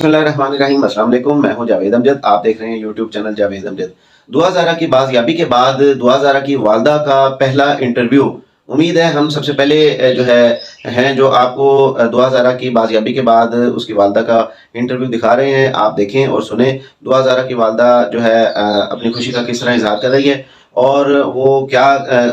बिस्मिल्लाहिर्रहमानिर्रहीम। अस्सलाम वालेकुम। मैं हूं जावेद अमजद। आप देख रहे हैं यूट्यूब चैनल जावेद अमजद। दुआ ज़ारा की बाज़याबी के बाद दुआ ज़ारा की वालदा का पहला इंटरव्यू, उम्मीद है हम सबसे पहले जो है हैं जो आपको दुआ ज़ारा की बाज़याबी के बाद उसकी वालदा का इंटरव्यू दिखा रहे हैं। आप देखें और सुने दुआ ज़ारा की वालदा जो है अपनी खुशी का किस तरह इज़हार कर रही है और वो क्या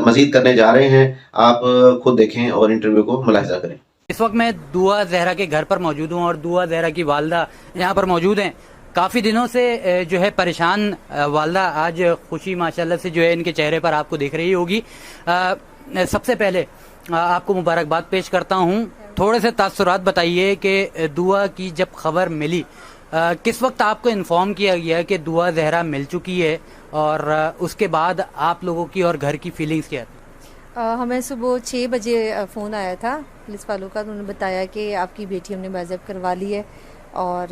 मज़ीद करने जा रहे हैं। आप खुद देखें और इंटरव्यू को मुलाहिज़ा करें। इस वक्त मैं दुआ जहरा के घर पर मौजूद हूँ और दुआ जहरा की वालदा यहाँ पर मौजूद हैं। काफ़ी दिनों से जो है परेशान वालदा, आज खुशी माशाल्लाह से जो है इनके चेहरे पर आपको दिख रही होगी। सबसे पहले आपको मुबारकबाद पेश करता हूँ। थोड़े से तासुरात बताइए कि दुआ की जब खबर मिली, किस वक्त आपको इन्फॉर्म किया गया कि दुआ जहरा मिल चुकी है, और उसके बाद आप लोगों की और घर की फीलिंग्स क्या थी? हमें सुबह 6 बजे फ़ोन आया था पुलिस वालों का। उन्होंने बताया कि आपकी बेटी हमने बाज़ेब करवा ली है। और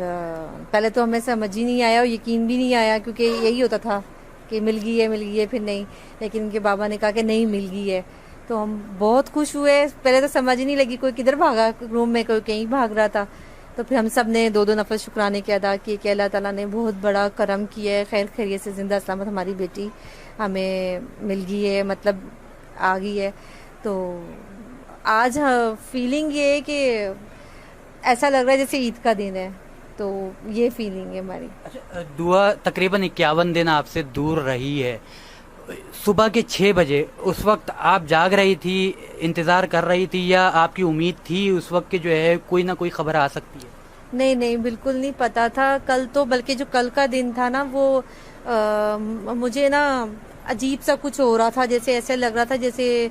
पहले तो हमें समझ ही नहीं आया और यकीन भी नहीं आया, क्योंकि यही होता था कि मिल गई है फिर नहीं। लेकिन उनके बाबा ने कहा कि नहीं, मिल गई है। तो हम बहुत खुश हुए। पहले तो समझ ही नहीं लगी कोई किधर भागा, रूम में कोई कहीं भाग रहा था। तो फिर हम सब ने दो दो नफल शुक्राने के अदा किए कि अल्लाह ताला ने बहुत बड़ा करम किया है, खैर खैरियत से ज़िंदा सलामत हमारी बेटी हमें मिल गई है, मतलब आ गई है। तो आज फीलिंग ये है कि ऐसा लग रहा है जैसे ईद का दिन है। तो ये फीलिंग है हमारी। अच्छा, दुआ तकरीबन 51 दिन आपसे दूर रही है। सुबह के 6 बजे उस वक्त आप जाग रही थी, इंतज़ार कर रही थी, या आपकी उम्मीद थी उस वक्त के जो है कोई ना कोई खबर आ सकती है? नहीं नहीं, बिल्कुल नहीं पता था। कल तो बल्कि जो कल का दिन था ना, वो मुझे ना अजीब सा कुछ हो रहा था। जैसे ऐसे लग रहा था जैसे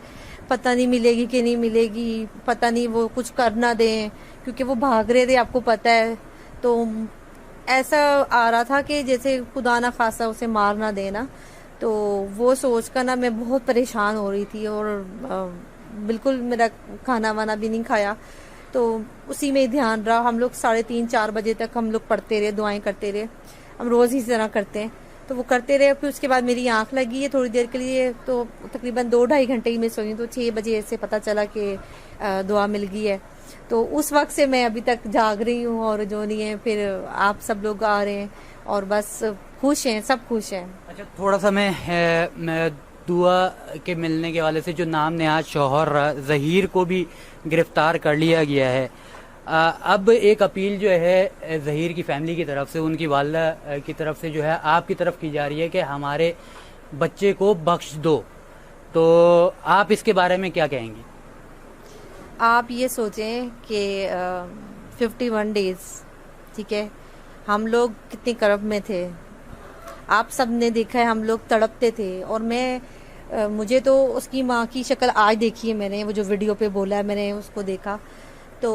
पता नहीं मिलेगी कि नहीं मिलेगी, पता नहीं वो कुछ कर ना दें, क्योंकि वो भाग रहे थे, आपको पता है। तो ऐसा आ रहा था कि जैसे खुदा ना खासा उसे मार ना देना। तो वो सोच कर ना मैं बहुत परेशान हो रही थी और बिल्कुल मेरा खाना वाना भी नहीं खाया। तो उसी में ध्यान रहा। हम लोग 3:30-4 बजे तक हम लोग पढ़ते रहे, दुआएं करते रहे। हम रोज़ इसी तरह करते हैं। तो वो करते रहे। फिर उसके बाद मेरी आंख लगी है थोड़ी देर के लिए, तो तकरीबन 2-2.5 घंटे ही मैं सोई। तो 6 बजे से पता चला कि दुआ मिल गई है। तो उस वक्त से मैं अभी तक जाग रही हूँ और जो नहीं है, फिर आप सब लोग आ रहे हैं और बस खुश हैं, सब खुश हैं। अच्छा, थोड़ा सा मैं दुआ के मिलने के वाले से जो नाम नेहाद शौहर ज़हीर को भी गिरफ्तार कर लिया गया है। अब एक अपील जो है ज़हीर की फैमिली की तरफ से, उनकी वालदा की तरफ से जो है आपकी तरफ की जा रही है कि हमारे बच्चे को बख्श दो। तो आप इसके बारे में क्या कहेंगी? आप ये सोचें कि 51 डेज़, ठीक है, हम लोग कितने करब में थे। आप सब ने देखा है, हम लोग तड़पते थे। और मुझे तो उसकी माँ की शक्ल आज देखी है मैंने, वो जो वीडियो पे बोला है मैंने उसको देखा। तो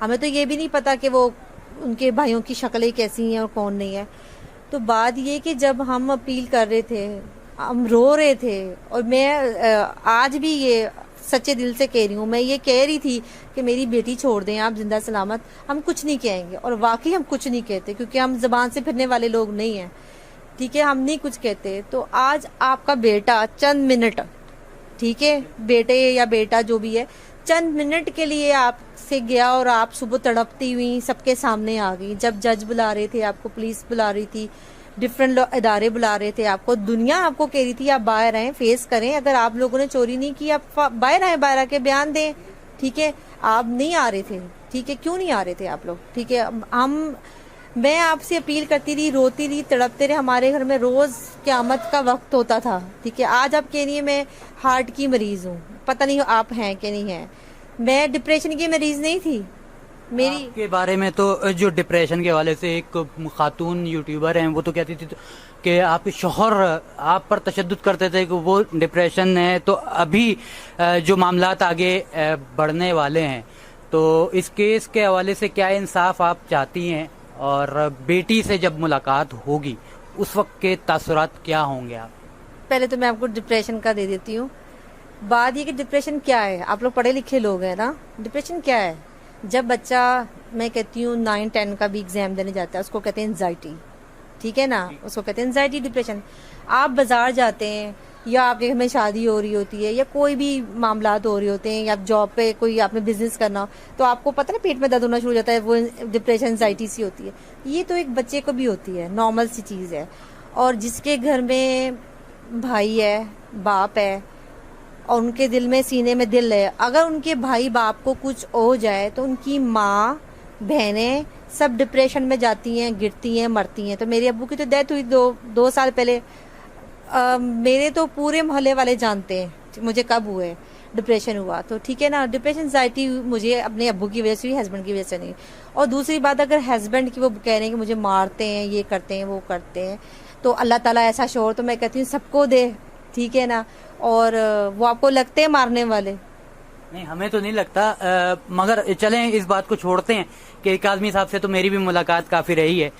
हमें तो ये भी नहीं पता कि वो उनके भाइयों की शक्लें कैसी हैं और कौन नहीं है। तो बात ये कि जब हम अपील कर रहे थे, हम रो रहे थे। और मैं आज भी ये सच्चे दिल से कह रही हूँ, मैं ये कह रही थी कि मेरी बेटी छोड़ दें आप जिंदा सलामत, हम कुछ नहीं कहेंगे। और वाकई हम कुछ नहीं कहते, क्योंकि हम ज़बान से फिरने वाले लोग नहीं हैं, ठीक है, हम नहीं कुछ कहते। तो आज आपका बेटा चंद मिनट, ठीक है, बेटे या बेटा जो भी है, चंद मिनट के लिए आपसे गया और आप सुबह तड़पती हुई सबके सामने आ गई। जब जज बुला रहे थे आपको, पुलिस बुला रही थी, डिफरेंट इदारे बुला रहे थे आपको, दुनिया आपको कह रही थी आप बाहर आए, फेस करें। अगर आप लोगों ने चोरी नहीं की, आप बाहर आए, बाहर आके बयान दें, ठीक है। आप नहीं आ रहे थे, ठीक है, क्यों नहीं आ रहे थे आप लोग, ठीक है। मैं आपसे अपील करती रही, रोती रही, तड़पते रहे। हमारे घर में रोज़ क़यामत का वक्त होता था, ठीक है। आज आप कह रही है मैं हार्ट की मरीज़ हूँ, पता नहीं आप हैं कि नहीं हैं। मैं डिप्रेशन की मरीज़ नहीं थी। मेरी के बारे में तो जो डिप्रेशन के हवाले से एक खातून यूट्यूबर हैं, वो तो कहती थी कि आपके शौहर आप पर तशद्दुद करते थे कि वो डिप्रेशन है। तो अभी जो मामलात आगे बढ़ने वाले हैं, तो इस केस के हवाले से क्या इंसाफ आप चाहती हैं, और बेटी से जब मुलाकात होगी उस वक्त के तासुरात क्या होंगे आप? पहले तो मैं आपको डिप्रेशन का दे देती हूँ। बात ये कि डिप्रेशन क्या है, आप लोग पढ़े लिखे लोग हैं ना। डिप्रेशन क्या है? जब बच्चा, मैं कहती हूँ 9-10 का भी एग्ज़ाम देने जाता है, उसको कहते हैं एंजाइटी, ठीक है ना, उसको कहते हैं एंजाइटी डिप्रेशन। आप बाजार जाते हैं या आपके घर में शादी हो रही होती है या कोई भी मामलात हो रहे होते हैं या आप जॉब पे कोई आपने बिजनेस करना हो तो आपको पता है पेट में दर्द होना शुरू हो जाता है, वो डिप्रेशन एंजाइटी सी होती है। ये तो एक बच्चे को भी होती है, नॉर्मल सी चीज़ है। और जिसके घर में भाई है, बाप है और उनके दिल में सीने में दिल है, अगर उनके भाई बाप को कुछ हो जाए तो उनकी माँ बहनें सब डिप्रेशन में जाती हैं, गिरती हैं, मरती हैं। तो मेरे अब्बू की तो डेथ हुई दो साल पहले। मेरे तो पूरे मोहल्ले वाले जानते हैं मुझे कब हुए डिप्रेशन हुआ। तो ठीक है ना, डिप्रेशन एंजाइटी मुझे अपने अब्बू की वजह से हुई, हस्बैंड की वजह से नहीं। और दूसरी बात, अगर हस्बैंड की वो कह रहे हैं कि मुझे मारते हैं, ये करते हैं, वो करते हैं, तो अल्लाह ताला ऐसा शोहर तो मैं कहती हूँ सबको दे, ठीक है ना। और वो आपको लगते हैं मारने वाले? नहीं, हमें तो नहीं लगता। मगर चलें इस बात को छोड़ते हैं कि काज़मी साहब से तो मेरी भी मुलाकात काफ़ी रही है।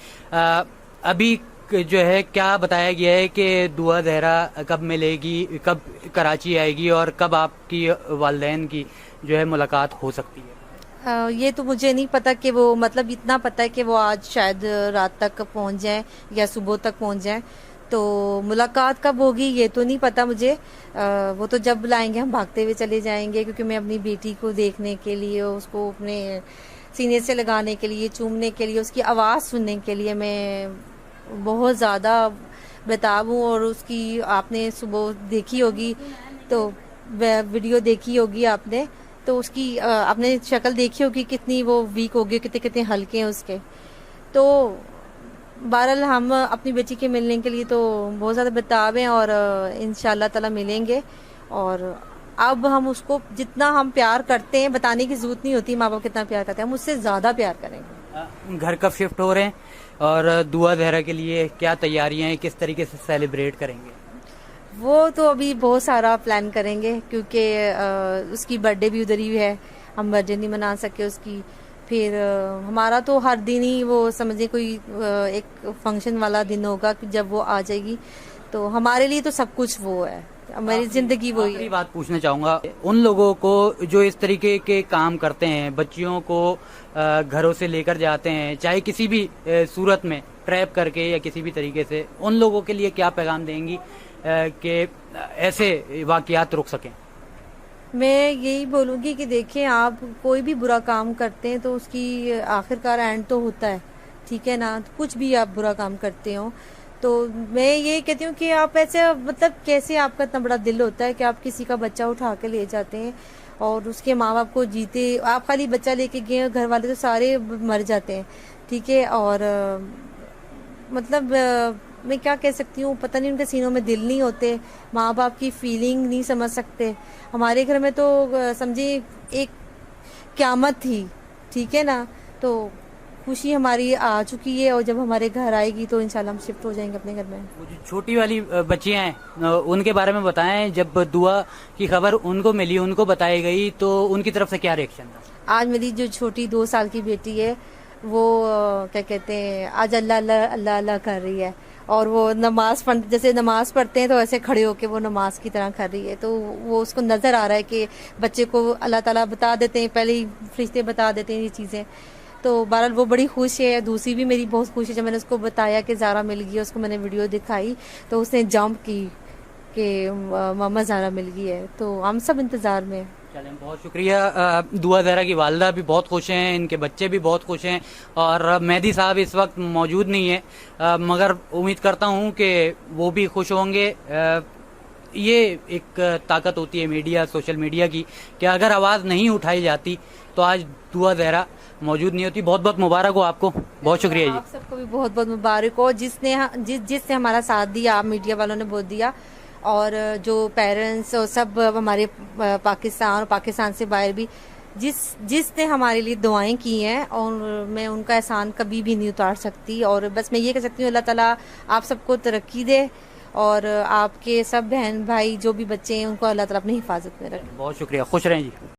अभी जो है क्या बताया गया है कि दुआ ज़हरा कब मिलेगी, कब कराची आएगी और कब आपकी वालिदैन की जो है मुलाकात हो सकती है? ये तो मुझे नहीं पता कि वो, मतलब इतना पता है कि वो आज शायद रात तक पहुंच जाए या सुबह तक पहुंच जाए। तो मुलाकात कब होगी ये तो नहीं पता मुझे। वो तो जब बुलाएंगे हम भागते हुए चले जाएंगे, क्योंकि मैं अपनी बेटी को देखने के लिए, उसको अपने सीने से लगाने के लिए, चूमने के लिए, उसकी आवाज़ सुनने के लिए मैं बहुत ज़्यादा बेताब हूँ। और उसकी आपने सुबह देखी होगी तो वीडियो देखी होगी आपने, तो उसकी आपने शक्ल देखी होगी कितनी वो वीक होगी, कितने कितने हल्के हैं उसके। तो बहरहाल हम अपनी बेटी के मिलने के लिए तो बहुत ज़्यादा बेताब हैं और इंशाल्लाह ताला मिलेंगे। और अब हम उसको जितना हम प्यार करते हैं, बताने की जरूरत नहीं होती माँ बाप कितना प्यार करते हैं, हम उससे ज़्यादा प्यार करेंगे। घर कब शिफ्ट हो रहे हैं और दुआ ज़हरा के लिए क्या तैयारियां हैं, किस तरीके से सेलिब्रेट करेंगे? वो तो अभी बहुत सारा प्लान करेंगे, क्योंकि उसकी बर्थडे भी उधर ही है, हम बर्थडे नहीं मना सके उसकी। फिर हमारा तो हर दिन ही वो समझिए कोई एक फंक्शन वाला दिन होगा कि जब वो आ जाएगी। तो हमारे लिए तो सब कुछ वो है, हमारी जिंदगी वो ही है। बात पूछना चाहूंगा उन लोगों को जो इस तरीके के काम करते हैं, बच्चियों को घरों से लेकर जाते हैं, चाहे किसी भी सूरत में ट्रैप करके या किसी भी तरीके से, उन लोगों के लिए क्या पैगाम देंगी कि ऐसे वाकयात रुक सकें? मैं यही बोलूँगी कि देखें, आप कोई भी बुरा काम करते हैं तो उसकी आखिरकार एंड तो होता है, ठीक है ना। कुछ भी आप बुरा काम करते हो तो मैं ये कहती हूँ कि आप ऐसे, मतलब कैसे आपका इतना बड़ा दिल होता है कि आप किसी का बच्चा उठा के ले जाते हैं और उसके माँ बाप को जीते, आप खाली बच्चा लेके गए, घर वाले तो सारे मर जाते हैं, ठीक है। और मतलब मैं क्या कह सकती हूँ, पता नहीं उनके सीनों में दिल नहीं होते, माँ बाप की फीलिंग नहीं समझ सकते। हमारे घर में तो समझिए एक क़यामत थी, ठीक है ना। तो खुशी हमारी आ चुकी है और जब हमारे घर आएगी तो इंशाल्लाह हम शिफ्ट हो जाएंगे अपने घर में। वो जो छोटी वाली बच्चियां हैं उनके बारे में बताएं, जब दुआ की खबर उनको मिली, उनको बताई गई, तो उनकी तरफ से क्या रिएक्शन था? आज मेरी जो छोटी 2 साल की बेटी है वो क्या कहते हैं, आज अल्लाह अल्लाह अल्लाह अल्लाह कर रही है और वो जैसे नमाज पढ़ते हैं तो ऐसे खड़े होके वो नमाज की तरह कर रही है। तो वो उसको नज़र आ रहा है कि बच्चे को अल्लाह ताला बता देते हैं, पहले ही फरिश्ते बता देते हैं ये चीज़ें। तो बहरहाल वो बड़ी खुश है। दूसरी भी मेरी बहुत खुश है, जब मैंने उसको बताया कि ज़ारा मिल गई, उसको मैंने वीडियो दिखाई तो उसने जंप की कि मामा ज़ारा मिल गई है। तो हम सब इंतज़ार में। चलें, बहुत शुक्रिया। दुआ ज़हरा की वालदा भी बहुत खुश हैं, इनके बच्चे भी बहुत खुश हैं और मेहदी साहब इस वक्त मौजूद नहीं है, मगर उम्मीद करता हूं कि वो भी खुश होंगे। ये एक ताकत होती है मीडिया, सोशल मीडिया की, कि अगर आवाज़ नहीं उठाई जाती तो आज दुआ ज़हरा मौजूद नहीं होती। बहुत बहुत मुबारक हो आपको, बहुत शुक्रिया जी। आप सबको भी बहुत बहुत मुबारक हो, जिसने हमारा साथ दिया, आप मीडिया वालों ने बहुत दिया। और जो पेरेंट्स और सब हमारे पाकिस्तान और पाकिस्तान से बाहर भी जिसने हमारे लिए दुआएं की हैं, और मैं उनका एहसान कभी भी नहीं उतार सकती। और बस मैं ये कह सकती हूँ अल्लाह ताला आप सबको तरक्की दे और आपके सब बहन भाई जो भी बच्चे हैं उनको अल्लाह ताला अपनी हिफाजत में रखे। बहुत शुक्रिया, खुश रहें जी।